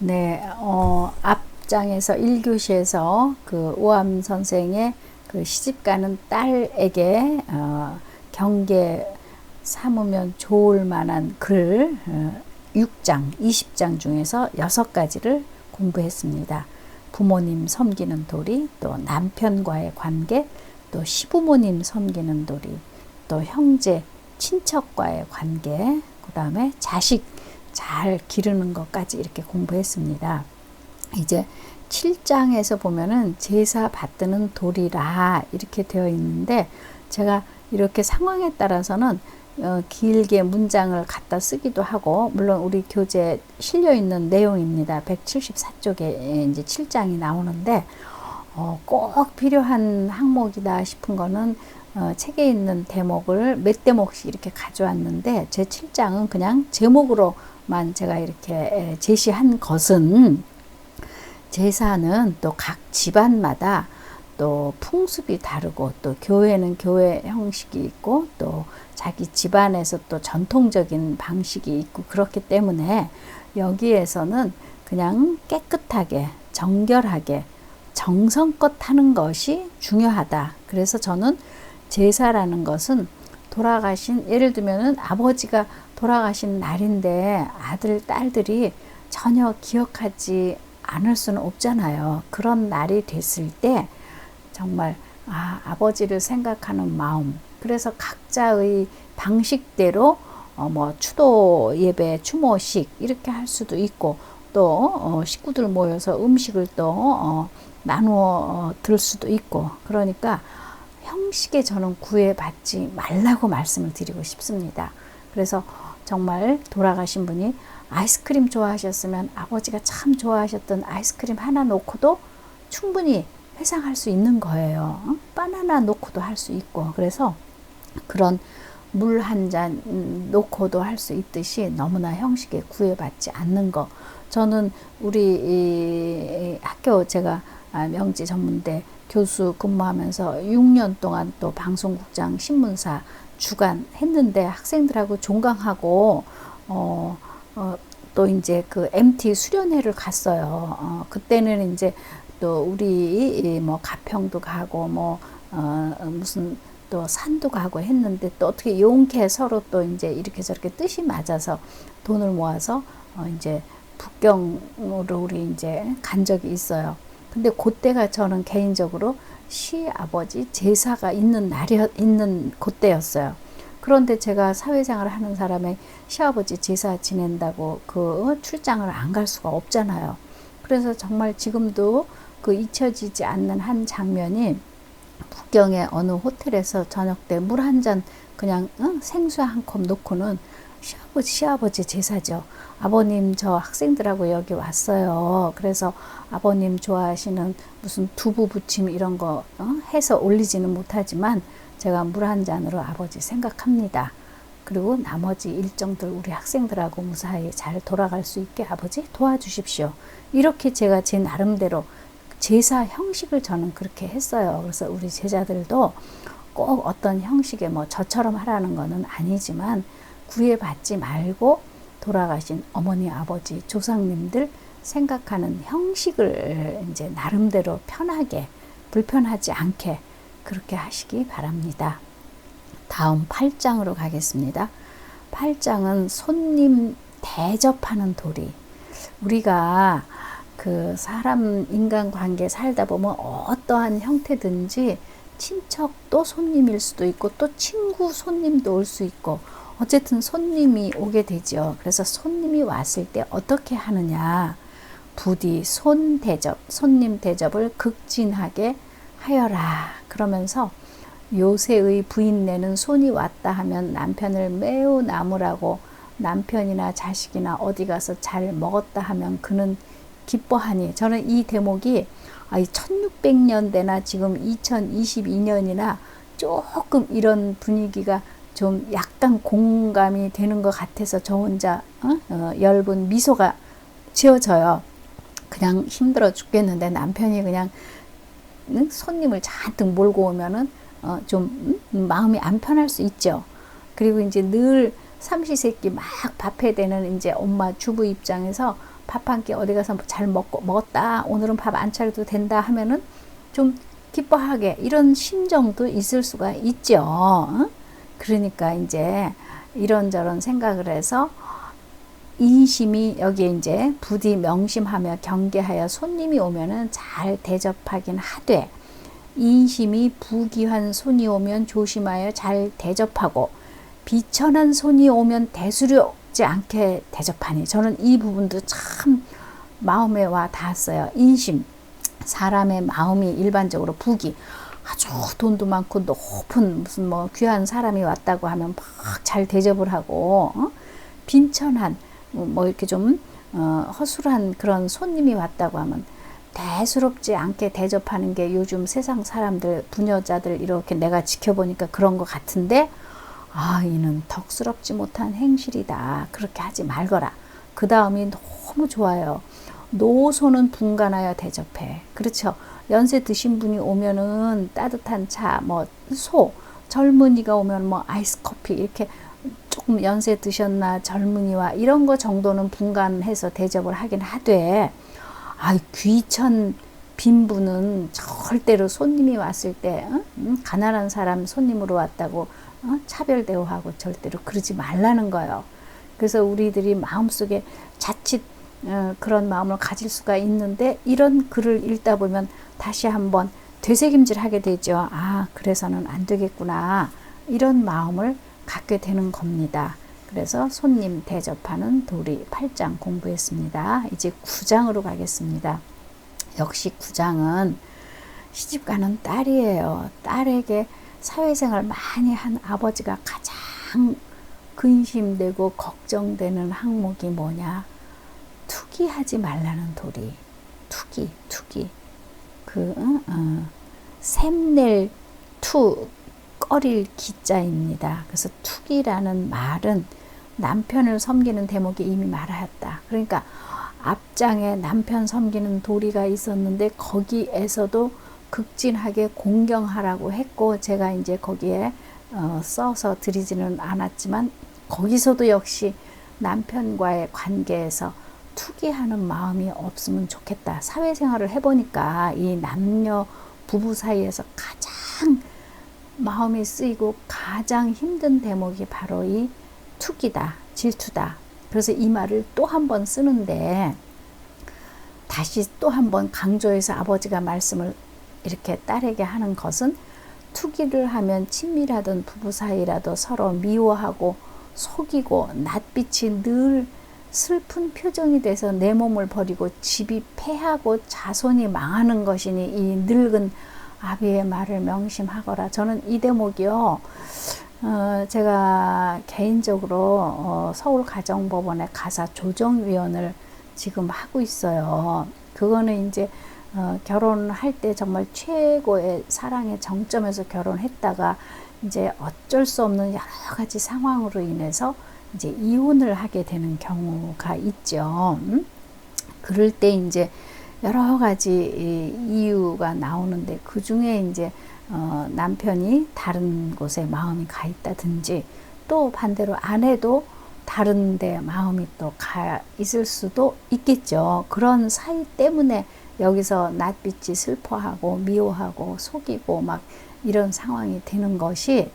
네, 앞장에서 1교시에서 그 오암 선생의 그 시집가는 딸에게 경계 삼으면 좋을 만한 글 6장, 20장 중에서 6가지를 공부했습니다. 부모님 섬기는 도리, 또 남편과의 관계, 또 시부모님 섬기는 도리, 또 형제, 친척과의 관계, 그 다음에 자식 잘 기르는 것까지 이렇게 공부했습니다. 이제 7장에서 보면은 제사 받드는 도리라 이렇게 되어 있는데, 제가 이렇게 상황에 따라서는 길게 문장을 갖다 쓰기도 하고, 물론 우리 교재에 실려 있는 내용입니다. 174쪽에 이제 7장이 나오는데, 꼭 필요한 항목이다 싶은 거는 책에 있는 대목을 몇 대목씩 이렇게 가져왔는데, 제 7장은 그냥 제목으로만 제가 이렇게 제시한 것은, 제사는 또 각 집안마다 또 풍습이 다르고, 또 교회는 교회 형식이 있고, 또 자기 집안에서 또 전통적인 방식이 있고, 그렇기 때문에 여기에서는 그냥 깨끗하게 정결하게 정성껏 하는 것이 중요하다. 그래서 저는 제사라는 것은 돌아가신, 예를 들면은 아버지가 돌아가신 날인데 아들 딸들이 전혀 기억하지 않을 수는 없잖아요. 그런 날이 됐을 때 정말 아버지를 생각하는 마음, 그래서 각자의 방식대로 뭐 추도 예배, 추모식 이렇게 할 수도 있고, 또 식구들 모여서 음식을 또 나누어 들 수도 있고, 그러니까 형식에 저는 구애받지 말라고 말씀을 드리고 싶습니다. 그래서 정말 돌아가신 분이 아이스크림 좋아하셨으면 아버지가 참 좋아하셨던 아이스크림 하나 놓고도 충분히 회상할 수 있는 거예요. 바나나 놓고도 할 수 있고, 그래서 그런 물 한 잔 놓고도 할 수 있듯이 너무나 형식에 구애받지 않는 거. 저는 우리 학교, 제가 명지 전문대 교수 근무하면서 6년 동안 또 방송국장 신문사 주간 했는데, 학생들하고 종강하고 또 이제 그 MT 수련회를 갔어요. 그때는 이제 또 우리 뭐 가평도 가고 뭐 무슨 또 산도 가고 했는데, 또 어떻게 용케 서로 또 이제 이렇게 저렇게 뜻이 맞아서 돈을 모아서 이제 북경으로 우리 이제 간 적이 있어요. 근데 그때가 저는 개인적으로 시아버지 제사가 있는 있는 그때였어요. 그런데 제가 사회생활을 하는 사람의 시아버지 제사 지낸다고 그 출장을 안 갈 수가 없잖아요. 그래서 정말 지금도 그 잊혀지지 않는 한 장면이, 북경의 어느 호텔에서 저녁 때 물 한 잔 그냥 생수 한 컵 놓고는, 시아버지 제사죠. 아버님 저 학생들하고 여기 왔어요. 그래서 아버님 좋아하시는 무슨 두부 부침 이런 거 해서 올리지는 못하지만 제가 물 한 잔으로 아버지 생각합니다. 그리고 나머지 일정들 우리 학생들하고 무사히 잘 돌아갈 수 있게 아버지 도와주십시오. 이렇게 제가 제 나름대로 제사 형식을 저는 그렇게 했어요. 그래서 우리 제자들도 꼭 어떤 형식의 뭐 저처럼 하라는 거는 아니지만, 구애받지 말고 돌아가신 어머니, 아버지, 조상님들 생각하는 형식을 이제 나름대로 편하게, 불편하지 않게 그렇게 하시기 바랍니다. 다음 8장으로 가겠습니다. 8장은 손님 대접하는 도리. 우리가 그 사람 인간관계 살다 보면 어떠한 형태든지 친척도 손님일 수도 있고, 또 친구 손님도 올 수 있고, 어쨌든 손님이 오게 되죠. 그래서 손님이 왔을 때 어떻게 하느냐, 부디 손 대접, 손님 대접을 극진하게 하여라. 그러면서 요새의 부인네는 손이 왔다 하면 남편을 매우 나무라고, 남편이나 자식이나 어디 가서 잘 먹었다 하면 그는 기뻐하니. 저는 이 대목이 1600년대나 지금 2022년이나 조금 이런 분위기가 좀 약간 공감이 되는 것 같아서 저 혼자 엷은 미소가 지어져요. 그냥 힘들어 죽겠는데 남편이 그냥 손님을 잔뜩 몰고 오면은 좀 마음이 안 편할 수 있죠. 그리고 이제 늘 삼시세끼 막 밥해야 되는 이제 엄마 주부 입장에서 밥 한 끼 어디 가서 잘 먹었다. 오늘은 밥 안 차려도 된다 하면은 좀 기뻐하게 이런 심정도 있을 수가 있죠. 어? 그러니까 이제 이런저런 생각을 해서 인심이 여기에 이제 부디 명심하며 경계하여 손님이 오면은 잘 대접하긴 하되 인심이 부귀한 손이 오면 조심하여 잘 대접하고 비천한 손이 오면 대수롭지 않게 대접하니. 저는 이 부분도 참 마음에 와 닿았어요. 인심, 사람의 마음이 일반적으로 부귀, 아주 돈도 많고 높은 무슨 뭐 귀한 사람이 왔다고 하면 막 잘 대접을 하고, 빈천한 뭐 이렇게 좀 허술한 그런 손님이 왔다고 하면 대수롭지 않게 대접하는 게 요즘 세상 사람들, 부녀자들 이렇게 내가 지켜보니까 그런 것 같은데, 이는 덕스럽지 못한 행실이다. 그렇게 하지 말거라. 그 다음이 너무 좋아요. 노소는 분간하여 대접해. 그렇죠. 연세 드신 분이 오면은 따뜻한 차, 젊은이가 오면 아이스 커피 이렇게 조금 연세 드셨나 젊은이와 이런 거 정도는 분간해서 대접을 하긴 하되, 귀천 빈부는 절대로 손님이 왔을 때 가난한 사람 손님으로 왔다고 차별 대우하고 절대로 그러지 말라는 거예요. 그래서 우리들이 마음속에 자칫 그런 마음을 가질 수가 있는데, 이런 글을 읽다 보면 다시 한번 되새김질 하게 되죠. 그래서는 안 되겠구나, 이런 마음을 갖게 되는 겁니다. 그래서 손님 대접하는 도리 8장 공부했습니다. 이제 9장으로 가겠습니다. 역시 9장은 시집가는 딸이에요. 딸에게 사회생활 많이 한 아버지가 가장 근심되고 걱정되는 항목이 뭐냐? 투기하지 말라는 도리. 투기. 샘낼 투, 꺼릴 기자입니다. 그래서 투기라는 말은 남편을 섬기는 대목이 이미 말하였다. 그러니까 앞장에 남편 섬기는 도리가 있었는데 거기에서도 극진하게 공경하라고 했고, 제가 이제 거기에 써서 드리지는 않았지만 거기서도 역시 남편과의 관계에서 투기하는 마음이 없으면 좋겠다. 사회생활을 해보니까 이 남녀 부부 사이에서 가장 마음이 쓰이고 가장 힘든 대목이 바로 이 투기다, 질투다. 그래서 이 말을 또 한 번 쓰는데, 다시 또 한 번 강조해서 아버지가 말씀을 이렇게 딸에게 하는 것은, 투기를 하면 친밀하던 부부 사이라도 서로 미워하고 속이고 낯빛이 늘 슬픈 표정이 돼서 내 몸을 버리고 집이 패하고 자손이 망하는 것이니 이 늙은 아비의 말을 명심하거라. 저는 이 대목이요, 제가 개인적으로 서울가정법원의 가사조정위원을 지금 하고 있어요. 그거는 이제 결혼할 때 정말 최고의 사랑의 정점에서 결혼했다가 이제 어쩔 수 없는 여러 가지 상황으로 인해서 이제 이혼을 하게 되는 경우가 있죠. 그럴 때 이제 여러 가지 이유가 나오는데, 그 중에 이제 남편이 다른 곳에 마음이 가 있다든지, 또 반대로 아내도 다른 데 마음이 또 가 있을 수도 있겠죠. 그런 사이 때문에 여기서 낯빛이 슬퍼하고 미워하고 속이고 막 이런 상황이 되는 것이,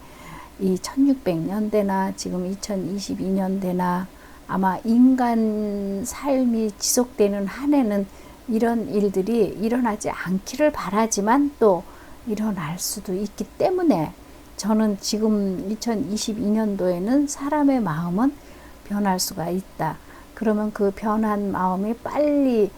이 1600년대나 지금 2022년대나 아마 인간 삶이 지속되는 한에는 이런 일들이 일어나지 않기를 바라지만 또 일어날 수도 있기 때문에, 저는 지금 2022년도에는 사람의 마음은 변할 수가 있다. 그러면 그 변한 마음이 빨리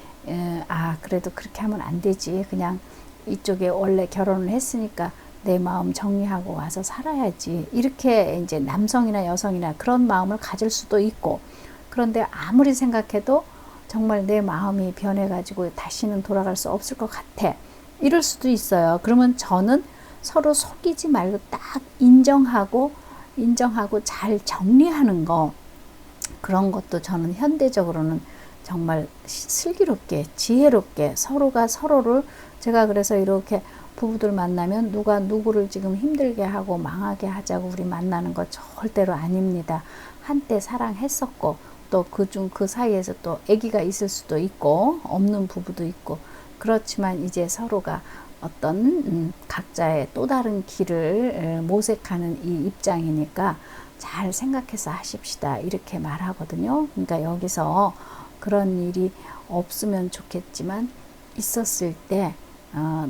그래도 그렇게 하면 안 되지, 그냥 이쪽에 원래 결혼을 했으니까 내 마음 정리하고 와서 살아야지, 이렇게 이제 남성이나 여성이나 그런 마음을 가질 수도 있고, 그런데 아무리 생각해도 정말 내 마음이 변해가지고 다시는 돌아갈 수 없을 것 같아, 이럴 수도 있어요. 그러면 저는 서로 속이지 말고 딱 인정하고 잘 정리하는 거, 그런 것도 저는 현대적으로는 정말 슬기롭게 지혜롭게 서로가 서로를, 제가 그래서 이렇게 부부들 만나면 누가 누구를 지금 힘들게 하고 망하게 하자고 우리 만나는 거 절대로 아닙니다. 한때 사랑했었고 또 그 사이에서 또 아기가 있을 수도 있고 없는 부부도 있고, 그렇지만 이제 서로가 어떤 각자의 또 다른 길을 모색하는 이 입장이니까 잘 생각해서 하십시다, 이렇게 말하거든요. 그러니까 여기서 그런 일이 없으면 좋겠지만 있었을 때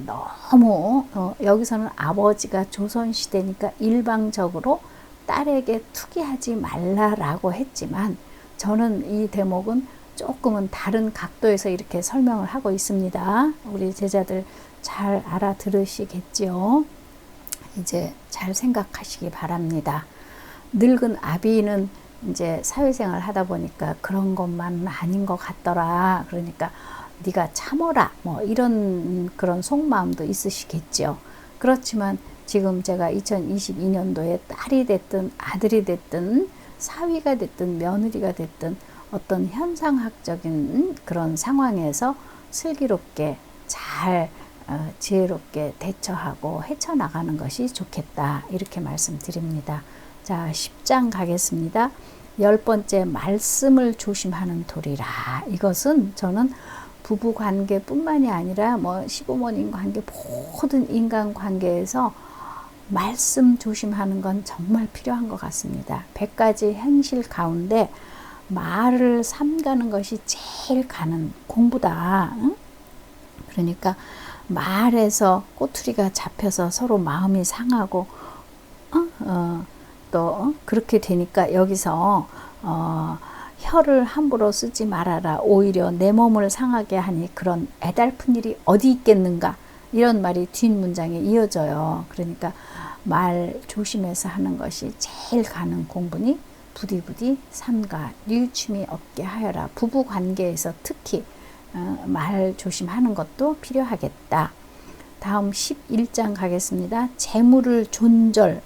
너무 여기서는 아버지가 조선시대니까 일방적으로 딸에게 투기하지 말라라고 했지만, 저는 이 대목은 조금은 다른 각도에서 이렇게 설명을 하고 있습니다. 우리 제자들 잘 알아들으시겠지요? 이제 잘 생각하시기 바랍니다. 늙은 아비는 이제 사회생활 하다 보니까 그런 것만 아닌 것 같더라, 그러니까 네가 참어라, 뭐 이런 그런 속마음도 있으시겠죠. 그렇지만 지금 제가 2022년도에 딸이 됐든 아들이 됐든 사위가 됐든 며느리가 됐든 어떤 현상학적인 그런 상황에서 슬기롭게 잘 지혜롭게 대처하고 헤쳐나가는 것이 좋겠다, 이렇게 말씀드립니다. 자, 10장 가겠습니다. 10번째, 말씀을 조심하는 도리라. 이것은 저는 부부 관계뿐만이 아니라 뭐 시부모님 관계, 모든 인간 관계에서 말씀 조심하는 건 정말 필요한 것 같습니다. 100가지 행실 가운데 말을 삼가는 것이 제일 가는 공부다. 응? 그러니까 말에서 꼬투리가 잡혀서 서로 마음이 상하고 또 그렇게 되니까 여기서 혀를 함부로 쓰지 말아라, 오히려 내 몸을 상하게 하니 그런 애달픈 일이 어디 있겠는가, 이런 말이 뒷문장에 이어져요. 그러니까 말 조심해서 하는 것이 제일 가는 공부니 부디부디 삼가 뉘우침이 없게 하여라. 부부 관계에서 특히 말 조심하는 것도 필요하겠다. 다음 11장 가겠습니다. 재물을 존절,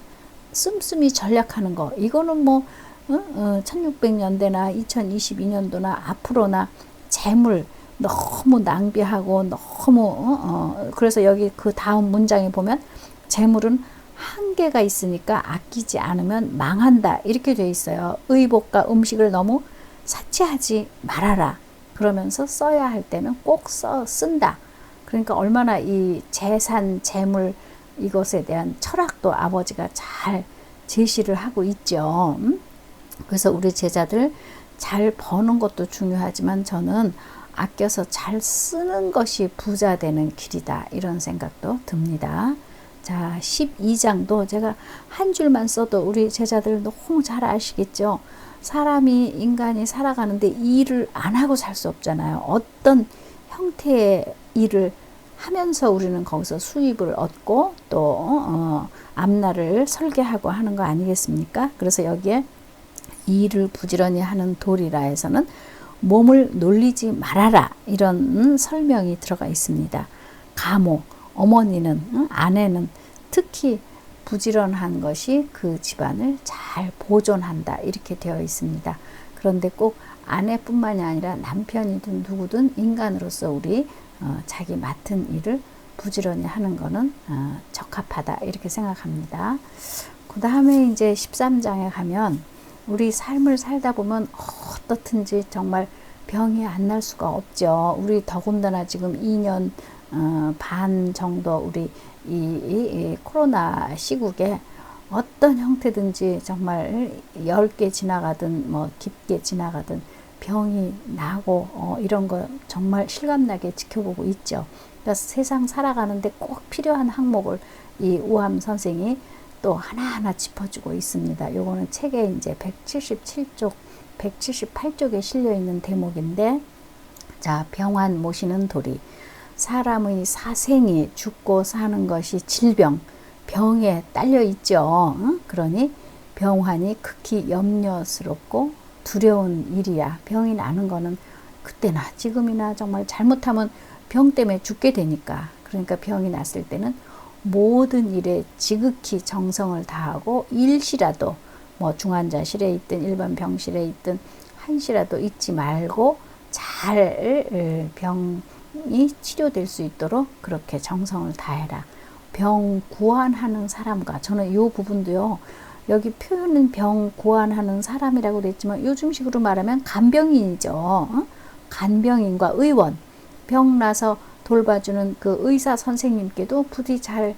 씀씀이 전략하는 거. 이거는 뭐 1600년대나 2022년도나 앞으로나 재물 너무 낭비하고 너무 그래서 여기 그 다음 문장에 보면 재물은 한계가 있으니까 아끼지 않으면 망한다, 이렇게 돼 있어요. 의복과 음식을 너무 사치하지 말아라. 그러면서 써야 할 때는 꼭 쓴다. 그러니까 얼마나 이 재산, 재물 이것에 대한 철학도 아버지가 잘 제시를 하고 있죠. 그래서 우리 제자들 잘 버는 것도 중요하지만 저는 아껴서 잘 쓰는 것이 부자 되는 길이다, 이런 생각도 듭니다. 자, 12장도 제가 한 줄만 써도 우리 제자들 너무 잘 아시겠죠? 인간이 살아가는데 일을 안 하고 살 수 없잖아요. 어떤 형태의 일을 하면서 우리는 거기서 수입을 얻고 또 앞날을 설계하고 하는 거 아니겠습니까? 그래서 여기에 일을 부지런히 하는 도리라 해서는 몸을 놀리지 말아라, 이런 설명이 들어가 있습니다. 가모, 어머니는, 아내는 특히 부지런한 것이 그 집안을 잘 보존한다, 이렇게 되어 있습니다. 그런데 꼭 아내뿐만이 아니라 남편이든 누구든 인간으로서 우리 자기 맡은 일을 부지런히 하는 것은 적합하다, 이렇게 생각합니다. 그 다음에 이제 13장에 가면 우리 삶을 살다 보면 어떻든지 정말 병이 안 날 수가 없죠. 우리 더군다나 지금 2년 반 정도 우리 이 코로나 시국에 어떤 형태든지 정말 10개 지나가든 뭐 깊게 지나가든 병이 나고 이런 거 정말 실감나게 지켜보고 있죠. 그래서 세상 살아가는데 꼭 필요한 항목을 이 우암 선생이 또 하나하나 짚어주고 있습니다. 요거는 책에 이제 177쪽, 178쪽에 실려 있는 대목인데, 자, 병환 모시는 도리. 사람의 사생이 죽고 사는 것이 질병, 병에 딸려 있죠. 그러니 병환이 극히 염려스럽고 두려운 일이야. 병이 나는 거는 그때나 지금이나 정말 잘못하면 병 때문에 죽게 되니까. 그러니까 병이 났을 때는 모든 일에 지극히 정성을 다하고 일시라도 뭐 중환자실에 있든 일반 병실에 있든 한시라도 잊지 말고 잘 병이 치료될 수 있도록 그렇게 정성을 다해라. 병 구안하는 사람과, 저는 이 부분도요, 여기 표현은 병 고안하는 사람이라고 그랬지만 요즘식으로 말하면 간병인이죠. 간병인과 의원, 병 나서 돌봐주는 그 의사 선생님께도 부디 잘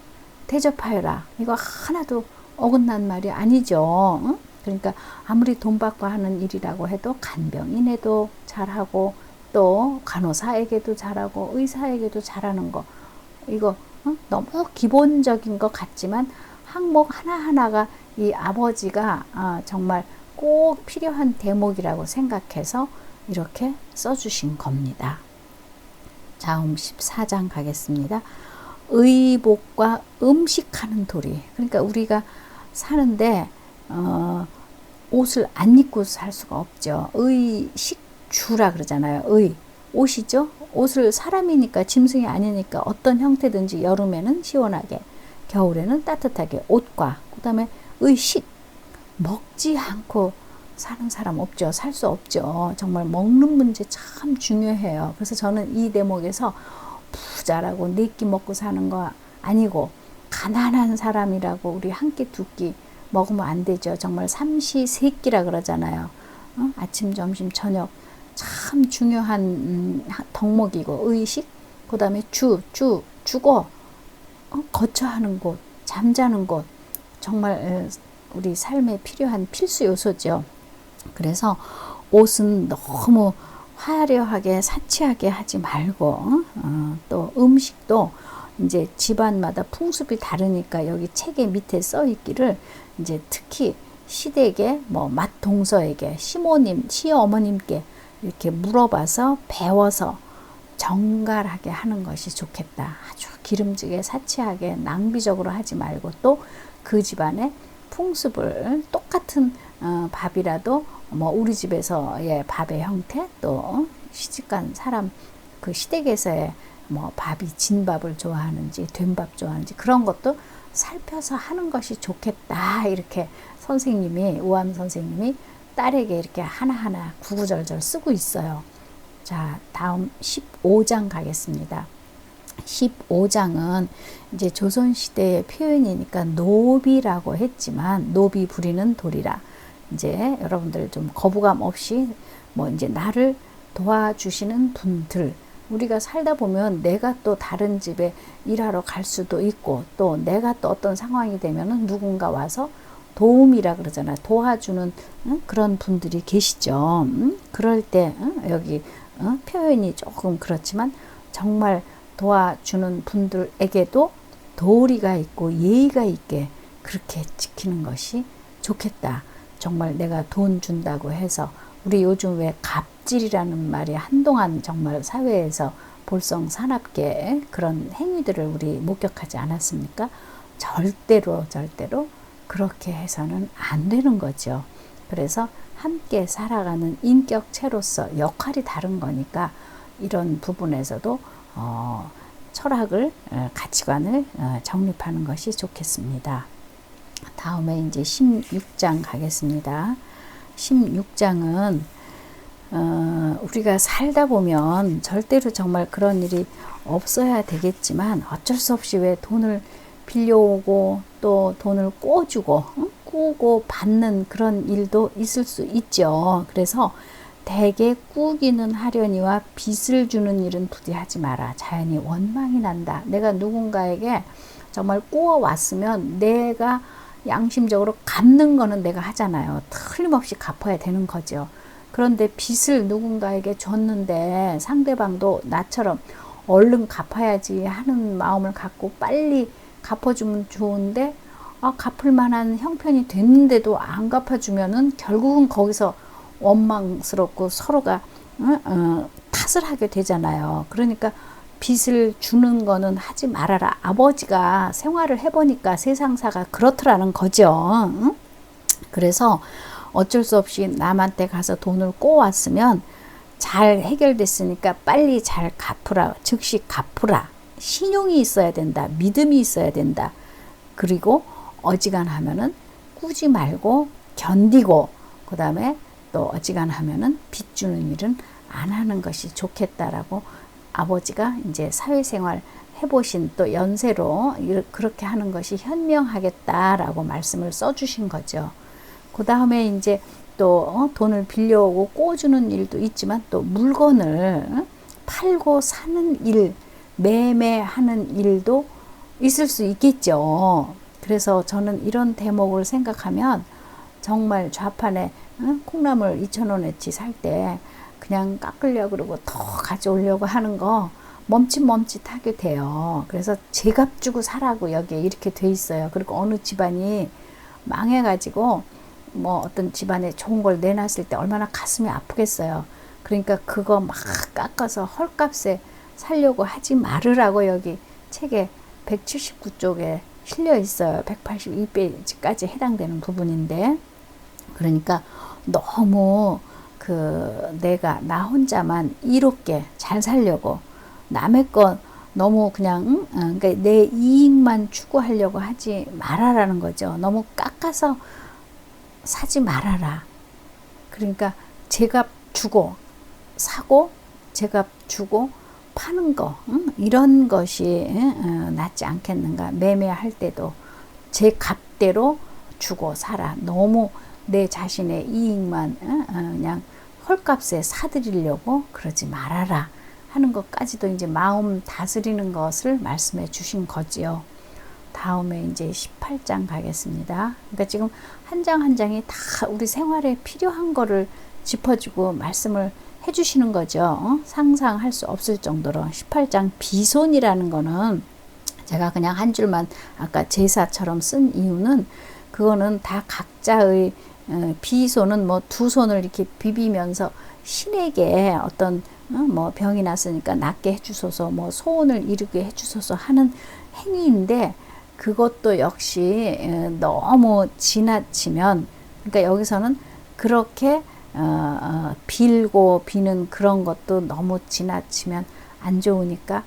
대접하여라. 이거 하나도 어긋난 말이 아니죠. 그러니까 아무리 돈 받고 하는 일이라고 해도 간병인에도 잘하고 또 간호사에게도 잘하고 의사에게도 잘하는 거, 이거 너무 기본적인 것 같지만 항목 하나하나가 이 아버지가 정말 꼭 필요한 대목이라고 생각해서 이렇게 써주신 겁니다. 다음 14장 가겠습니다. 의복과 음식하는 도리. 그러니까 우리가 사는데 옷을 안 입고 살 수가 없죠. 의식주라 그러잖아요. 옷이죠. 옷을 사람이니까 짐승이 아니니까 어떤 형태든지 여름에는 시원하게, 겨울에는 따뜻하게 옷과 그 다음에 의식, 먹지 않고 사는 사람 없죠. 살 수 없죠. 정말 먹는 문제 참 중요해요. 그래서 저는 이 대목에서 부자라고 네 끼 먹고 사는 거 아니고 가난한 사람이라고 우리 한 끼 두 끼 먹으면 안 되죠. 정말 삼시세끼라 그러잖아요. 아침 점심 저녁 참 중요한 덕목이고 의식, 그 다음에 주거, 거처하는 곳, 잠자는 곳, 정말 우리 삶에 필요한 필수 요소죠. 그래서 옷은 너무 화려하게 사치하게 하지 말고 또 음식도 이제 집안마다 풍습이 다르니까 여기 책의 밑에 써 있기를 이제 특히 시댁에 뭐 맏동서에게 시모님, 시어머님께 이렇게 물어봐서 배워서 정갈하게 하는 것이 좋겠다. 아주 기름지게 사치하게 낭비적으로 하지 말고 또 그 집안의 풍습을 똑같은 밥이라도 뭐 우리 집에서의 밥의 형태 또 시집간 사람 그 시댁에서의 뭐 밥이 진밥을 좋아하는지 된밥 좋아하는지 그런 것도 살펴서 하는 것이 좋겠다. 이렇게 선생님이 우암 선생님이 딸에게 이렇게 하나하나 구구절절 쓰고 있어요. 자, 다음 15장 가겠습니다. 15장은 이제 조선시대의 표현이니까 노비라고 했지만 노비 부리는 도리라. 이제 여러분들 좀 거부감 없이 뭐 이제 나를 도와주시는 분들, 우리가 살다 보면 내가 또 다른 집에 일하러 갈 수도 있고 또 내가 또 어떤 상황이 되면은 누군가 와서 도움이라 그러잖아. 도와주는 그런 분들이 계시죠. 그럴 때 여기 표현이 조금 그렇지만 정말 도와주는 분들에게도 도리가 있고 예의가 있게 그렇게 지키는 것이 좋겠다. 정말 내가 돈 준다고 해서 우리 요즘 왜 갑질이라는 말이 한동안 정말 사회에서 볼썽사납게 그런 행위들을 우리 목격하지 않았습니까? 절대로 그렇게 해서는 안 되는 거죠. 그래서 함께 살아가는 인격체로서 역할이 다른 거니까 이런 부분에서도 철학을 가치관을 정립하는 것이 좋겠습니다. 다음에 이제 16장 가겠습니다. 16장은 우리가 살다 보면 절대로 정말 그런 일이 없어야 되겠지만 어쩔 수 없이 왜 돈을 빌려오고 또 돈을 꿔주고 꾸고 받는 그런 일도 있을 수 있죠. 그래서 대개 꾸기는 하려니와 빚을 주는 일은 부디 하지 마라. 자연히 원망이 난다. 내가 누군가에게 정말 꾸어 왔으면 내가 양심적으로 갚는 거는 내가 하잖아요. 틀림없이 갚아야 되는 거죠. 그런데 빚을 누군가에게 줬는데 상대방도 나처럼 얼른 갚아야지 하는 마음을 갖고 빨리 갚아주면 좋은데 갚을 만한 형편이 됐는데도 안 갚아주면은 결국은 거기서 원망스럽고 서로가 탓을 하게 되잖아요. 그러니까 빚을 주는 거는 하지 말아라. 아버지가 생활을 해보니까 세상사가 그렇더라는 거죠. 그래서 어쩔 수 없이 남한테 가서 돈을 꼬왔으면 잘 해결됐으니까 빨리 잘 갚으라. 즉시 갚으라. 신용이 있어야 된다. 믿음이 있어야 된다. 그리고 어지간하면은 꾸지 말고 견디고 그 다음에 또 어지간하면은 빚 주는 일은 안 하는 것이 좋겠다라고 아버지가 이제 사회생활 해보신 또 연세로 그렇게 하는 것이 현명하겠다라고 말씀을 써주신 거죠. 그 다음에 이제 또 돈을 빌려오고 꿔주는 일도 있지만 또 물건을 팔고 사는 일, 매매하는 일도 있을 수 있겠죠. 그래서 저는 이런 대목을 생각하면 정말 좌판에 콩나물 2,000원어치 살 때 그냥 깎으려고 그러고 더 가져오려고 하는 거 멈칫멈칫하게 돼요. 그래서 제값 주고 사라고 여기에 이렇게 돼 있어요. 그리고 어느 집안이 망해가지고 뭐 어떤 집안에 좋은 걸 내놨을 때 얼마나 가슴이 아프겠어요. 그러니까 그거 막 깎아서 헐값에 살려고 하지 말으라고 여기 책에 179쪽에 실려 있어요. 182페이지까지 해당되는 부분인데, 그러니까 너무 내가 나 혼자만 이롭게 잘 살려고 남의 거 너무 그냥 그러니까 내 이익만 추구하려고 하지 말아라는 거죠. 너무 깎아서 사지 말아라. 그러니까 제값 주고 사고 제값 주고 파는 거 이런 것이 낫지 않겠는가. 매매할 때도 제 값대로 주고 사라. 너무 내 자신의 이익만 그냥 헐값에 사들이려고 그러지 말아라 하는 것까지도 이제 마음 다스리는 것을 말씀해 주신 거지요. 다음에 이제 18장 가겠습니다. 그러니까 지금 한 장 한 장이 다 우리 생활에 필요한 거를 짚어주고 말씀을 해주시는 거죠. 상상할 수 없을 정도로. 18장 비손이라는 거는 제가 그냥 한 줄만 아까 제사처럼 쓴 이유는 그거는 다 각자의 비손은 뭐 두 손을 이렇게 비비면서 신에게 어떤 뭐 병이 났으니까 낫게 해주소서, 뭐 소원을 이루게 해주소서 하는 행위인데, 그것도 역시 너무 지나치면, 그러니까 여기서는 그렇게 빌고 비는 그런 것도 너무 지나치면 안 좋으니까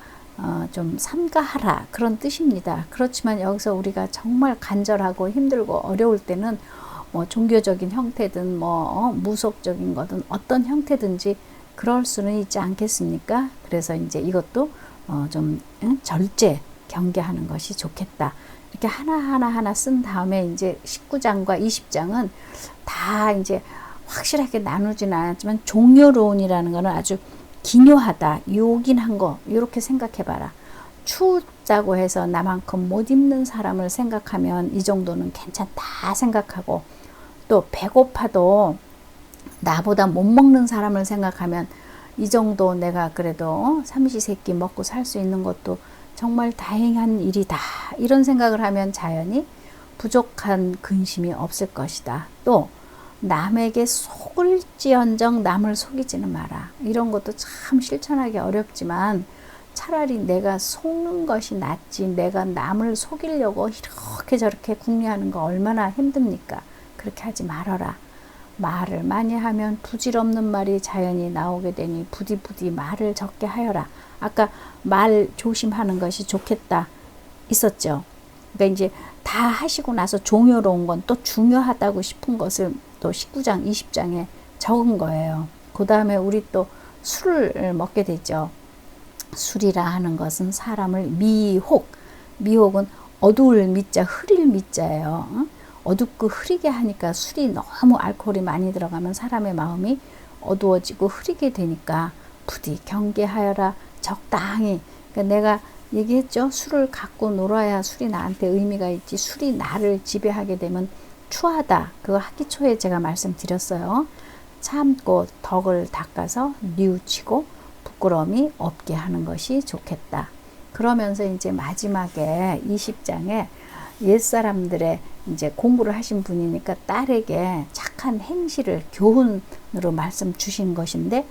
좀 삼가하라 그런 뜻입니다. 그렇지만 여기서 우리가 정말 간절하고 힘들고 어려울 때는 뭐 종교적인 형태든 뭐 무속적인 거든 어떤 형태든지 그럴 수는 있지 않겠습니까? 그래서 이제 이것도 좀 절제 경계하는 것이 좋겠다. 이렇게 하나 쓴 다음에 이제 19장과 20장은 다 이제 확실하게 나누지는 않았지만 종료론이라는 거는 아주 기묘하다, 요긴한 거 이렇게 생각해봐라. 춥다고 해서 나만큼 못 입는 사람을 생각하면 이 정도는 괜찮다 생각하고, 또 배고파도 나보다 못 먹는 사람을 생각하면 이 정도 내가 그래도 삼시세끼 먹고 살 수 있는 것도 정말 다행한 일이다. 이런 생각을 하면 자연히 부족한 근심이 없을 것이다. 또 남에게 속을지언정 남을 속이지는 마라. 이런 것도 참 실천하기 어렵지만 차라리 내가 속는 것이 낫지, 내가 남을 속이려고 이렇게 저렇게 궁리하는 거 얼마나 힘듭니까? 그렇게 하지 말아라. 말을 많이 하면 부질없는 말이 자연히 나오게 되니 부디 말을 적게 하여라. 아까 말 조심하는 것이 좋겠다 있었죠. 그러니까 이제 다 하시고 나서 종요로운 건 또 중요하다고 싶은 것을 또 19장, 20장에 적은 거예요. 그 다음에 우리 또 술을 먹게 되죠. 술이라 하는 것은 사람을 미혹은 어두울 미자, 흐릴 미자예요. 어둡고 흐리게 하니까 술이 너무 알코올이 많이 들어가면 사람의 마음이 어두워지고 흐리게 되니까 부디 경계하여라. 적당히. 그러니까 내가 얘기했죠. 술을 갖고 놀아야 술이 나한테 의미가 있지, 술이 나를 지배하게 되면 추하다. 그거 학기 초에 제가 말씀드렸어요. 참고 덕을 닦아서 뉘우치고 부끄러움이 없게 하는 것이 좋겠다. 그러면서 이제 마지막에 20장에 옛사람들의 이제 공부를 하신 분이니까 딸에게 착한 행실을 교훈으로 말씀 주신 것인데,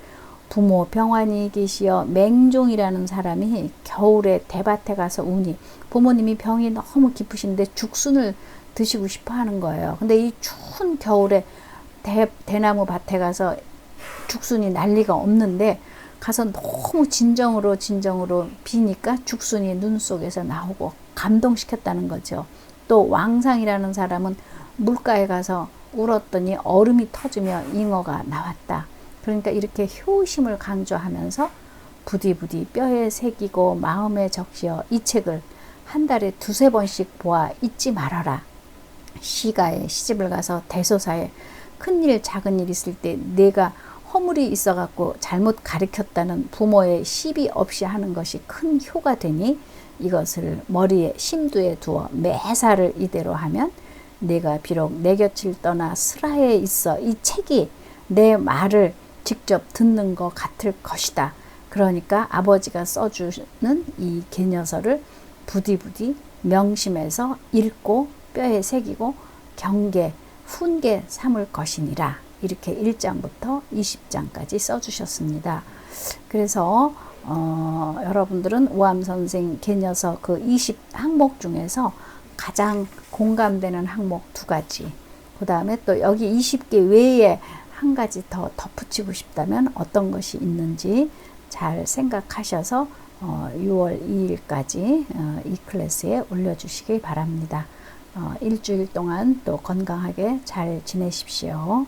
부모 병환이 계시어 맹종이라는 사람이 겨울에 대밭에 가서 우니, 부모님이 병이 너무 깊으신데 죽순을 드시고 싶어 하는 거예요. 근데 이 추운 겨울에 대나무 밭에 가서 죽순이 난리가 없는데 가서 너무 진정으로 비니까 죽순이 눈 속에서 나오고 감동시켰다는 거죠. 또 왕상이라는 사람은 물가에 가서 울었더니 얼음이 터지며 잉어가 나왔다. 그러니까 이렇게 효심을 강조하면서 부디 뼈에 새기고 마음에 적시어 이 책을 한 달에 두세 번씩 보아 잊지 말아라. 시가에 시집을 가서 대소사에 큰일 작은 일 있을 때 내가 허물이 있어갖고 잘못 가르쳤다는 부모의 시비 없이 하는 것이 큰 효가 되니 이것을 머리에 심두에 두어 매사를 이대로 하면 내가 비록 내 곁을 떠나 스라에 있어 이 책이 내 말을 직접 듣는 것 같을 것이다. 그러니까 아버지가 써주는 이 계녀서를 부디 명심해서 읽고 뼈에 새기고 경계, 훈계 삼을 것이니라. 이렇게 1장부터 20장까지 써주셨습니다. 그래서 여러분들은 오암선생 계녀서 그 20항목 중에서 가장 공감되는 항목 2가지, 그 다음에 또 여기 20개 외에 한 가지 더 덧붙이고 싶다면 어떤 것이 있는지 잘 생각하셔서 6월 2일까지 이 클래스에 올려주시기 바랍니다. 일주일 동안 또 건강하게 잘 지내십시오.